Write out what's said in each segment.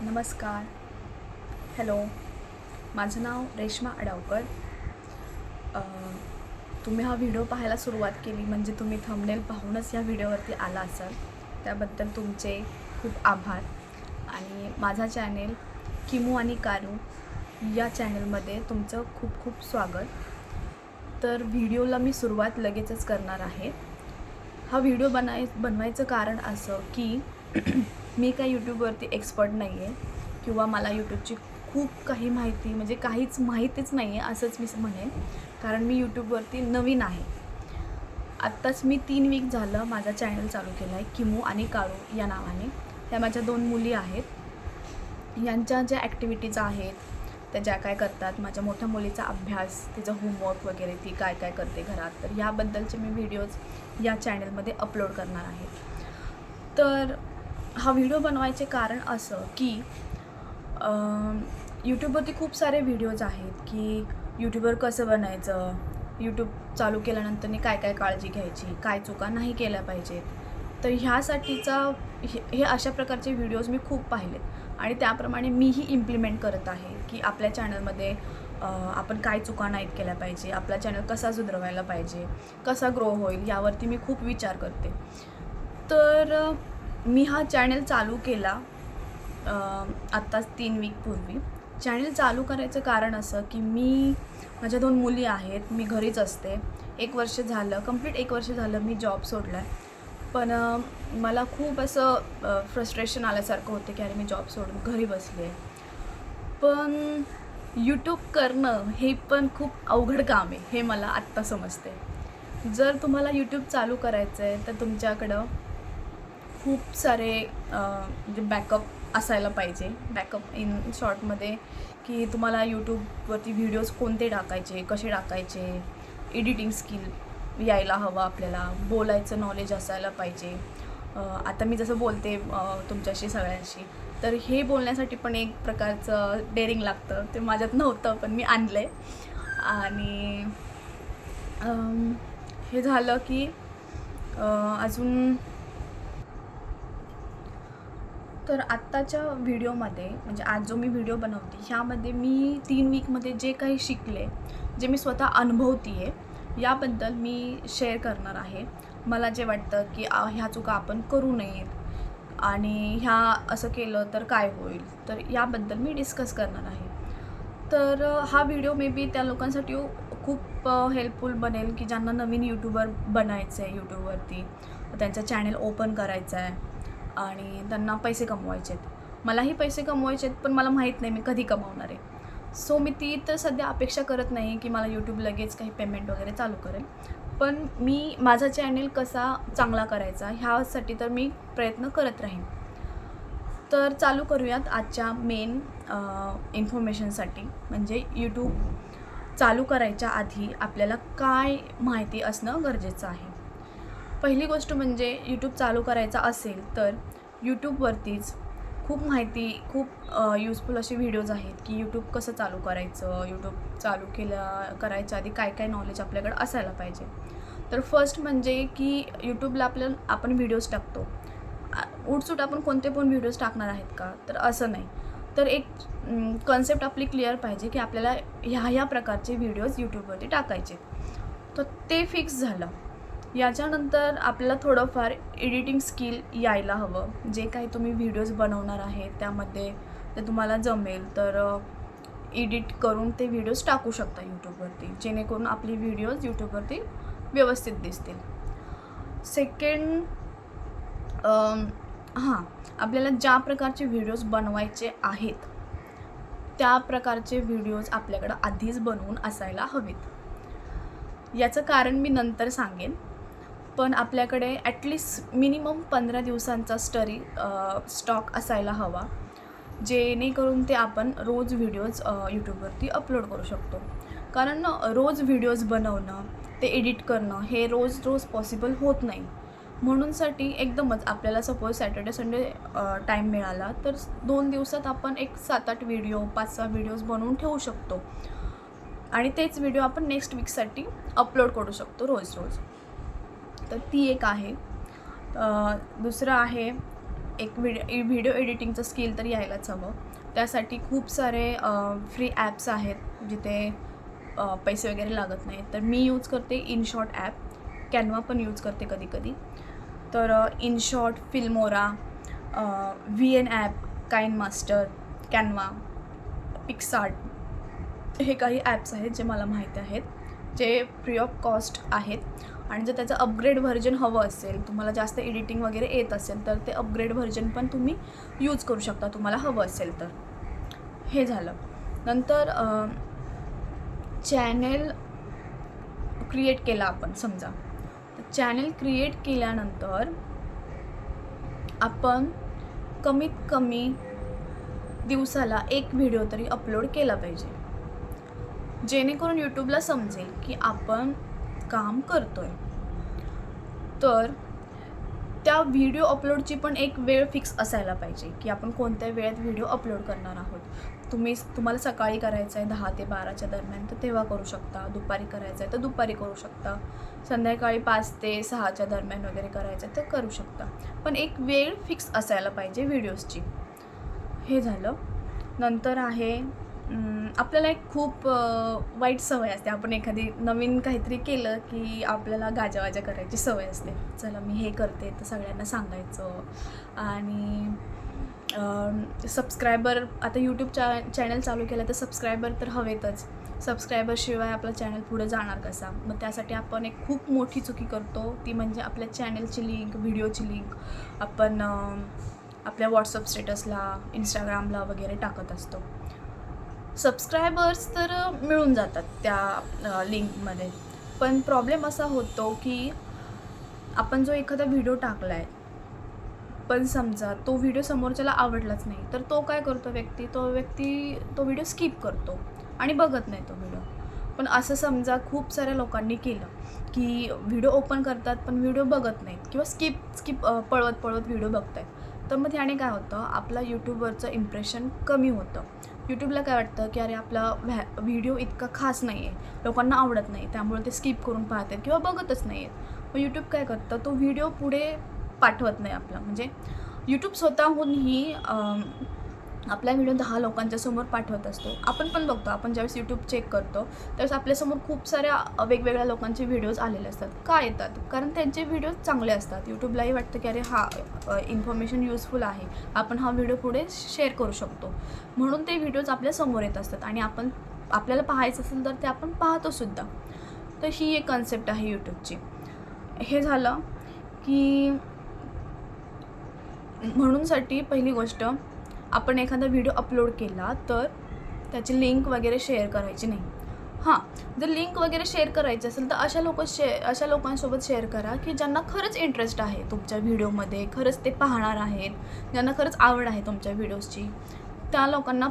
नमस्कार. हॅलो. माझं नाव रेश्मा अडावकर. अ, तुम्ही हा व्हिडिओ पाहायला सुरुवात केली म्हणजे तुम्ही थंबनेल पाहूनच या व्हिडिओवरती आला असाल. त्याबद्दल तुमचे खूप आभार. आणि माझा चॅनेल किमू आणि कारू या चॅनलमध्ये तुमचं खूप खूप स्वागत. तर व्हिडिओला मी सुरुवात लगेचच करणार आहे. हा व्हिडिओ बनवायचं कारण असं की मी काय यूट्यूबवरती एक्सपर्ट नाही आहे किंवा मला यूट्यूबची खूप काही माहिती म्हणजे काहीच माहितीच नाही आहे असंच मी म्हणेन. कारण मी यूट्यूबवरती नवीन आहे. आत्ताच मी 3 वीक झालं माझा चॅनल चालू केला आहे किमू आणि काळू या नावाने. त्या माझ्या 2 मुली आहेत. यांच्या ज्या ॲक्टिव्हिटीज आहेत त्या ज्या काय करतात, माझ्या मोठ्या मुलीचा अभ्यास, तिचं होमवर्क वगैरे, ती काय काय करते घरात, तर याबद्दलचे मी व्हिडिओज या चॅनलमध्ये अपलोड करणार आहे. तर हा व्हिडिओ बनवायचे कारण असं की यूट्यूबवरती खूप सारे व्हिडिओज आहेत की यूट्यूबवर कसं बनायचं, यूट्यूब चालू केल्यानंतर काय काय काळजी घ्यायची, काय चुका नाही केल्या पाहिजेत. तर ह्यासाठीचा हे अशा प्रकारचे व्हिडिओज मी खूप पाहिलेत आणि त्याप्रमाणे मीही इम्प्लिमेंट करत आहे की आपल्या चॅनलमध्ये आपण काय चुका नाहीत केल्या पाहिजे, आपला चॅनल कसा सुधारवायला पाहिजे, कसा ग्रो होईल यावरती मी खूप विचार करते. तर मी हा चॅनल चालू केला आत्ताच 3 वीकपूर्वी. चॅनल चालू करायचं कारण असं की माझ्या 2 मुली आहेत, मी घरीच असते. 1 वर्ष झालं, कंप्लीट 1 वर्ष झालं मी जॉब सोडला आहे. पण मला खूप असं फ्रस्ट्रेशन आल्यासारखं होतं की अरे मी जॉब सोडून घरी बसले. पण यूट्यूब करणं हे पण खूप अवघड काम आहे, हे मला आत्ता समजते. जर तुम्हाला यूट्यूब चालू करायचं आहे तर तुमच्याकडं खूप सारे म्हणजे बॅकअप असायला पाहिजे. बॅकअप इन शॉर्टमध्ये की तुम्हाला यूट्यूबवरती व्हिडिओज कोणते टाकायचे, कसे टाकायचे, एडिटिंग स्किल यायला हवं आपल्याला, बोलायचं नॉलेज असायला पाहिजे. आता मी जसं बोलते तुमच्याशी सगळ्यांशी, तर हे बोलण्यासाठी पण एक प्रकारचं डेअरिंग लागतं. ते माझ्यात नव्हतं पण मी आणलं आहे. आणि हे झालं की अजून तर आत्ताच्या व्हिडिओमध्ये म्हणजे आज जो मी व्हिडिओ बनवते ह्यामध्ये मी 3 वीकमध्ये जे काही शिकले, जे मी स्वतः अनुभवते आहे याबद्दल मी शेअर करणार आहे. मला जे वाटतं की ह्या चुका आपण करू नयेत आणि ह्या असं केलं तर काय होईल, तर याबद्दल मी डिस्कस करणार आहे. तर हा व्हिडिओ मे बी त्या लोकांसाठी खूप हेल्पफुल बनेल की ज्यांना नवीन यूट्यूबर बनायचं आहे, यूट्यूबवरती त्यांचा चॅनल ओपन करायचा आहे आणि त्यांना पैसे कमवायचे आहेत. मलाही पैसे कमवायचे आहेत पण मला माहीत नाही मी कधी कमावणार आहे. सो मी ती तर सध्या अपेक्षा करत नाही की मला यूट्यूब लगेच काही पेमेंट वगैरे चालू करेल. पण मी माझा चॅनल कसा चांगला करायचा ह्यासाठी तर मी प्रयत्न करत राहीन. तर चालू करूयात आजच्या मेन इन्फॉर्मेशनसाठी. म्हणजे यूट्यूब चालू करायच्या आधी आपल्याला काय माहिती असणं गरजेचं आहे. पहिली गोष्ट म्हणजे यूट्यूब चालू करायचा असेल तर यूट्यूबवरतीच खूप माहिती, खूप यूजफुल असे व्हिडिओज आहेत की यूट्यूब कसं चालू करायचं, यूट्यूब चालू करायच्या आधी काय काय नॉलेज आपल्याकडं असायला पाहिजे. तर फर्स्ट म्हणजे की यूट्यूबला आपण व्हिडिओज टाकतो. उठसूट आपण कोणते पण व्हिडिओज टाकणार आहेत का, तर असं नाही. तर एक कन्सेप्ट आपली क्लिअर पाहिजे की आपल्याला ह्या प्रकारचे व्हिडिओज यूट्यूबवरती टाकायचे. तर ते फिक्स झालं. याच्यानंतर आपल्याला थोडंफार एडिटिंग स्किल यायला हवं. जे काही तुम्ही व्हिडिओज बनवणार आहे त्यामध्ये ते तुम्हाला जमेल तर एडिट करून ते व्हिडिओज टाकू शकता यूट्यूबवरती, जेणेकरून आपली व्हिडिओज यूट्यूबवरती व्यवस्थित दिसतील. सेकंड, आपल्याला ज्या प्रकारचे व्हिडिओज बनवायचे आहेत त्या प्रकारचे व्हिडिओज आपल्याकडं आधीच बनवून असायला हवेत. याचं कारण मी नंतर सांगेन. पण आपल्याकडे ॲटलिस्ट मिनिमम 15 दिवसांचा स्टॉक असायला हवा, जेणेकरून ते आपण रोज व्हिडिओज यूट्यूबवरती अपलोड करू शकतो. कारण रोज व्हिडिओज बनवणं, ते एडिट करणं हे रोज रोज पॉसिबल होत नाही. म्हणूनसाठी एकदमच आपल्याला सपोज सॅटर्डे संडे टाईम मिळाला तर 2 दिवसात आपण एक 7-8 व्हिडिओ, 5-6 व्हिडिओज बनवून ठेवू शकतो आणि तेच व्हिडिओ आपण नेक्स्ट वीकसाठी अपलोड करू शकतो रोज रोज. तर ती एक आहे. दुसरं आहे एक व्हिडिओ एडिटिंगचं स्किल तर यायलाच हवं. त्यासाठी खूप सारे फ्री ॲप्स आहेत जिथे पैसे वगैरे लागत नाही. तर मी यूज करते इनशॉट ॲप, कॅनवा पण यूज करते कधी कधी. तर InShot, Filmora, VN app, KineMaster, Canva, PicsArt हे काही ॲप्स आहेत जे मला माहीत आहेत, जे फ्री ऑफ कॉस्ट आहेत. आणि जर त्याचं अपग्रेड व्हर्जन हवं असेल, तुम्हाला जास्त एडिटिंग वगैरे येत असेल, तर ते अपग्रेड व्हर्जन पण तुम्ही यूज करू शकता तुम्हाला हवं असेल तर. हे झालं. नंतर चॅनेल क्रिएट केला आपण समजा, तर चॅनेल क्रिएट केल्यानंतर आपण कमीत कमी दिवसाला एक व्हिडिओ तरी अपलोड केला पाहिजे, जेणेकरून यूट्यूबला समजेल की आपण काम करतोय. तर त्या व्हिडिओ अपलोडची पण एक वेळ फिक्स असायला पाहिजे की आपण कोणत्या वेळेत व्हिडिओ अपलोड करणार आहोत. तुम्हाला सकाळी करायचं आहे 10 ते 12च्या दरम्यान, तर तेव्हा करू शकता. दुपारी करायचं आहे तर दुपारी करू शकता. संध्याकाळी 5 ते 6च्या दरम्यान वगैरे करायचं आहे तर करू शकता. पण एक वेळ फिक्स असायला पाहिजे व्हिडिओजची. हे झालं. नंतर आहे आपल्याला एक खूप वाईट सवय असते. आपण एखादी नवीन काहीतरी केलं की आपल्याला गाजावाजा करायची सवय असते. चला मी हे करते तर सगळ्यांना सांगायचं. आणि सबस्क्रायबर, आता यूट्यूब चॅनल चालू केलं तर सबस्क्रायबर तर हवेतच. सबस्क्रायबरशिवाय आपला चॅनल पुढे जाणार कसा? मग त्यासाठी आपण एक खूप मोठी चुकी करतो, ती म्हणजे आपल्या चॅनलची लिंक, व्हिडिओची लिंक आपण आपल्या व्हॉट्सअप स्टेटसला, इंस्टाग्रामला वगैरे टाकत असतो. सबस्क्रायबर्स तर मिळून जातात त्या लिंकमध्ये, पण प्रॉब्लेम असा होतो की आपण जो एखादा व्हिडिओ टाकला आहे, पण समजा तो व्हिडिओ समोरच्याला आवडलाच नाही, तर तो काय करतो तो व्हिडिओ स्किप करतो आणि बघत नाही तो व्हिडिओ. पण असं समजा खूप साऱ्या लोकांनी केलं की व्हिडिओ ओपन करतात पण व्हिडिओ बघत नाहीत किंवा स्किप पळवत व्हिडिओ बघत आहेत, तर मग त्याने काय होतं, आपला यूट्यूबवरचं इम्प्रेशन कमी होतं. यूट्यूबला काय वाटतं की अरे आपला व्हिडिओ इतका खास नाही आहे, लोकांना आवडत नाही, त्यामुळे ते स्किप करून पाहतात किंवा बघतच नाही आहेत. मग यूट्यूब काय करतं, तो व्हिडिओ पुढे पाठवत नाही आपला. म्हणजे यूट्यूब स्वतःहूनही आपला व्हिडिओ 10 लोकांच्या समोर पाठवत असतो. आपण पण बघतो, आपण ज्यावेळेस यूट्यूब चेक करतो त्यावेळेस आपल्यासमोर खूप साऱ्या वेगवेगळ्या लोकांचे व्हिडिओज आलेले असतात. का येतात? कारण त्यांचे व्हिडिओज चांगले असतात. यूट्यूबलाही वाटतं की अरे हा इन्फॉर्मेशन युजफुल आहे, आपण हा व्हिडिओ पुढे शेअर करू शकतो, म्हणून ते व्हिडिओज आपल्या समोर येत असतात आणि आपल्याला पाहायचं असेल तर ते आपण पाहतोसुद्धा. तर ही एक कन्सेप्ट आहे यूट्यूबची. हे झालं की म्हणूनसाठी पहिली गोष्ट, आपण एखादा व्हिडिओ अपलोड केला तर त्याची लिंक वगैरे शेअर करायची नाही. हां, जर लिंक वगैरे शेअर करायची असेल तर अशा लोकांसोबत शेअर करा की ज्यांना खरंच इंटरेस्ट आहे तुमच्या व्हिडिओमध्ये, खरंच ते पाहणार आहेत, ज्यांना खरंच आवड आहे तुमच्या व्हिडिओजची. त्या लोकांना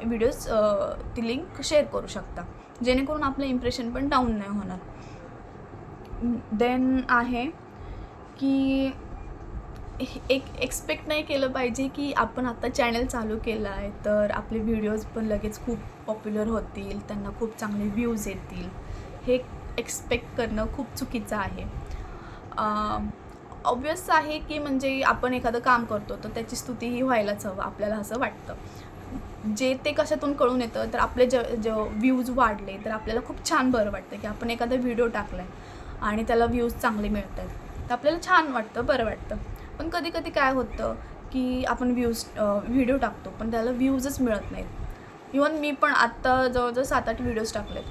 व्हिडिओज ती लिंक शेअर करू शकता, जेणेकरून आपलं इम्प्रेशन पण डाऊन नाही होणार. देन आहे की एक एक्सपेक्ट नाही केलं पाहिजे की आपण आता चॅनल चालू केलं आहे तर आपले व्हिडिओज पण लगेच खूप पॉप्युलर होतील, त्यांना खूप चांगले व्ह्यूज येतील. हे एक्सपेक्ट करणं खूप चुकीचं आहे. ऑब्वियस आहे की म्हणजे आपण एखादं काम करतो तर त्याची स्तुतीही व्हायलाच हवं, आपल्याला असं वाटतं. जे ते कशातून कळून येतं, तर आपले जे व्ह्यूज वाढले तर आपल्याला खूप छान बरं वाटतं की आपण एखादा व्हिडिओ टाकला आहे आणि त्याला व्ह्यूज चांगले मिळत आहेत, तर आपल्याला छान वाटतं, बरं वाटतं. पण कधी कधी काय होतं की आपण व्हिडिओ टाकतो पण त्याला व्ह्यूजच मिळत नाहीत. इवन मी पण आत्ता जवळजवळ 7-8 व्हिडिओज टाकलेत.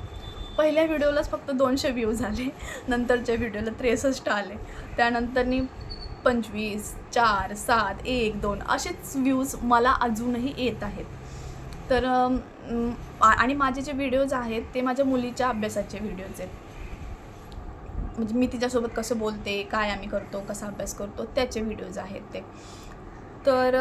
पहिल्या व्हिडिओलाच फक्त 200 व्ह्यूज आले, नंतरच्या व्हिडिओला 63 आले, त्यानंतरनी 25, 4, 7, 1, 2 असेच व्ह्यूज मला अजूनही येत आहेत. तर आणि माझे जे व्हिडिओज आहेत ते माझ्या मुलीच्या अभ्यासाचे व्हिडिओज आहेत. म्हणजे मी तिच्यासोबत कसं बोलते, काय आम्ही करतो, कसा अभ्यास करतो, त्याचे व्हिडिओज आहेत ते. तर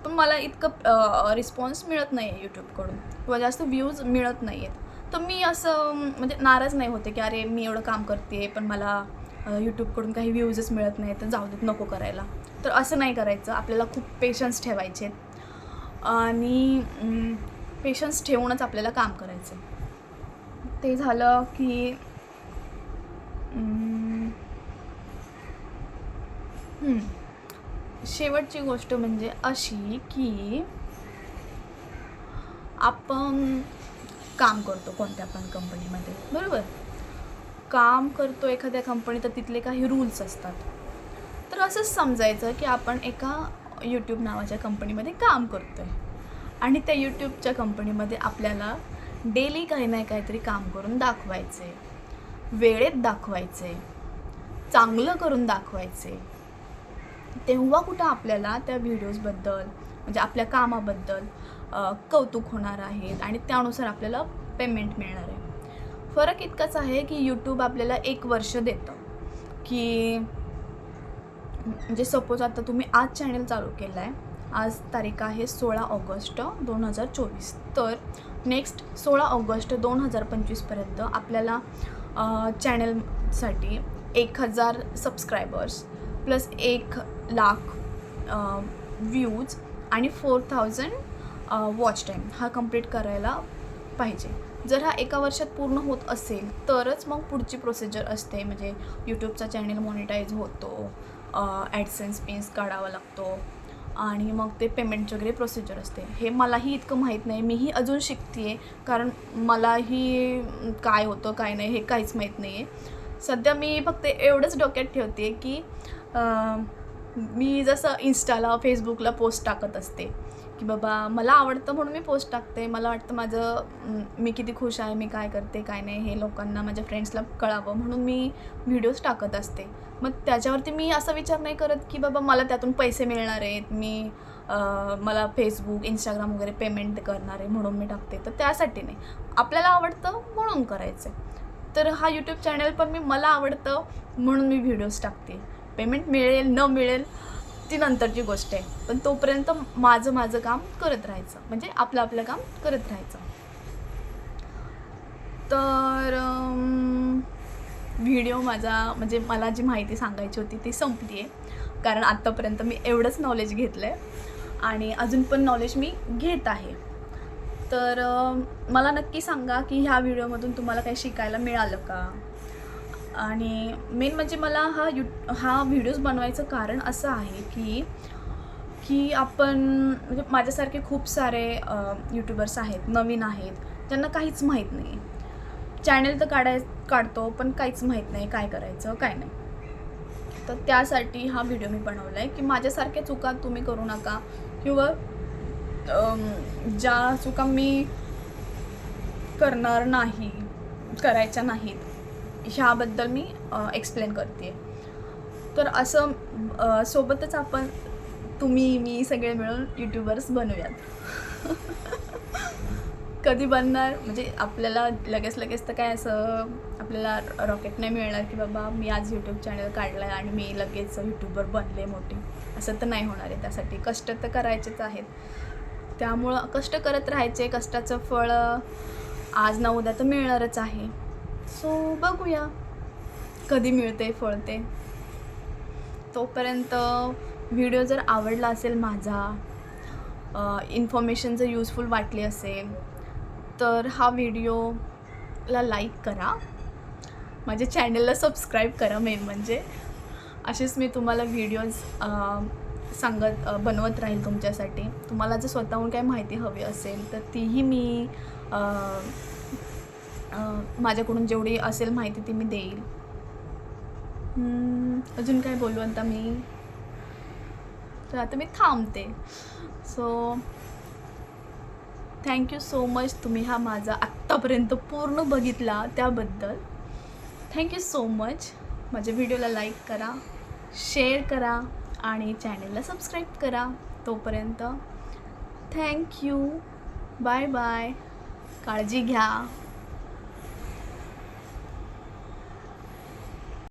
पण मला इतकं रिस्पॉन्स मिळत नाही आहे यूट्यूबकडून किंवा जास्त व्ह्यूज मिळत नाही आहेत. तर मी असं म्हणजे नाराज नाही होते की अरे मी एवढं काम करते पण मला यूट्यूबकडून काही व्ह्यूजच मिळत नाही, तर जाऊ देत, नको करायला. तर असं नाही करायचं. आपल्याला खूप पेशन्स ठेवायचे आहेत आणि पेशन्स ठेवूनच आपल्याला काम करायचं. ते झालं की शेवटची गोष्ट म्हणजे अशी की आपण काम करतो कोणत्या पण कंपनीमध्ये, बरोबर. काम करतो एखाद्या कंपनीत तर तिथले काही रूल्स असतात. तर असंच समजायचं की आपण एका यूट्यूब नावाच्या कंपनीमध्ये काम करतो आहे आणि त्या यूट्यूबच्या कंपनीमध्ये आपल्याला डेली काही ना काहीतरी काम करून दाखवायचे, वेळेत दाखवायचे, चांगलं करून दाखवायचे. तेव्हा कुठं आपल्याला त्या व्हिडिओजबद्दल म्हणजे आपल्या कामाबद्दल कौतुक होणार आहेत आणि त्यानुसार आपल्याला पेमेंट मिळणार आहे. फरक इतकाच आहे की यूट्यूब आपल्याला 1 वर्ष देतं की म्हणजे सपोज आता तुम्ही आज चॅनल चालू केलं आहे, आज तारीख आहे 16 ऑगस्ट 2024. तर नेक्स्ट 16 ऑगस्ट 2025पर्यंत आपल्याला चॅनलसाठी 1000 सबस्क्रायबर्स प्लस 1,00,000 व्ह्यूज आणि 4000 वॉच टाईम हा कंप्लीट करायला पाहिजे. जर हा 1 वर्षात पूर्ण होत असेल तरच मग पुढची प्रोसिजर असते, म्हणजे यूट्यूबचा चॅनल मॉनिटाईज होतो, ॲडसेन्स पिन्स काढावा लागतो आणि मग ते पेमेंटची वगैरे प्रोसिजर असते. हे मलाही इतकं माहीत नाही, मीही अजून शिकते आहे, कारण मलाही काय होतं काय नाही हे काहीच माहीत नाही आहे. सध्या मी फक्त एवढंच डोक्यात ठेवते की मी जसं इंस्टाला फेसबुकला पोस्ट टाकत असते की बाबा मला आवडतं म्हणून मी पोस्ट टाकते, मला वाटतं माझं मी किती खुश आहे, मी काय करते काय नाही हे लोकांना माझ्या फ्रेंड्सला कळावं म्हणून मी व्हिडिओज टाकत असते. मग त्याच्यावरती मी असा विचार नाही करत की बाबा मला त्यातून पैसे मिळणार आहेत, मी मला फेसबुक इंस्टाग्राम वगैरे पेमेंट करणार आहे म्हणून मी टाकते. तर त्यासाठी नाही, आपल्याला आवडतं म्हणून करायचं आहे. तर हा यूट्यूब चॅनल पण मी मला आवडतं म्हणून मी व्हिडिओज टाकते. पेमेंट मिळेल न मिळेल ती नंतरची गोष्ट आहे, पण तोपर्यंत माझं काम करत राहायचं, म्हणजे आपलं काम करत राहायचं. तर व्हिडिओ माझा म्हणजे मला जी माहिती सांगायची होती ती संपली आहे, कारण आत्तापर्यंत मी एवढंच नॉलेज घेतलं आहे आणि अजून पण नॉलेज मी घेत आहे. तर मला नक्की सांगा की ह्या व्हिडिओमधून तुम्हाला काही शिकायला मिळालं का? आणि मेन म्हणजे मला हा व्हिडिओज बनवायचं कारण असं आहे की आपण म्हणजे माझ्यासारखे खूप सारे यूट्यूबर्स आहेत, नवीन आहेत, ज्यांना काहीच माहीत नाही. चॅनल तर काढतो पण काहीच माहीत नाही काय करायचं काय नाही. तर त्यासाठी हा व्हिडिओ मी बनवला आहे की माझ्यासारख्या चुका तुम्ही करू नका किंवा ज्या चुका मी करायच्या नाहीत ह्याबद्दल मी एक्सप्लेन करते. तर असं सोबतच आपण तुम्ही मी सगळे मिळून यूट्यूबर्स बनूयात. कधी बनणार म्हणजे आपल्याला लगेच तर काय असं आपल्याला रॉकेट नाही मिळणार की बाबा मी आज यूट्यूब चॅनल काढलं आहे आणि मी लगेच यूट्यूबर बनले मोठी, असं तर नाही होणार आहे. त्यासाठी कष्ट तर करायचेच आहेत, त्यामुळं कष्ट करत राहायचे. कष्टाचं फळ आज ना उद्या तर मिळणारच आहे. सो बघूया कधी मिळते फळ ते. तोपर्यंत व्हिडिओ जर आवडला असेल माझा, इन्फॉर्मेशन जर युजफुल वाटली असेल तर हा व्हिडिओला लाईक करा, माझ्या चॅनलला सबस्क्राईब करा. मेन म्हणजे असेच मी तुम्हाला व्हिडिओज बनवत राहील तुमच्यासाठी. तुम्हाला जर स्वतःहून काही माहिती हवी असेल तर तीही मी माझ्याकडून जेवढी असेल माहिती ती मी देईल. अजून काय बोलू आता मी, तर आता मी थांबते. सो थँक्यू सो मच, तुम्ही हा माझा आत्तापर्यंत पूर्ण बघितला त्याबद्दल थँक्यू सो मच. माझ्या व्हिडिओला लाईक करा, शेअर करा आणि चॅनलला सबस्क्राईब करा. तोपर्यंत थँक्यू, बाय बाय, काळजी घ्या.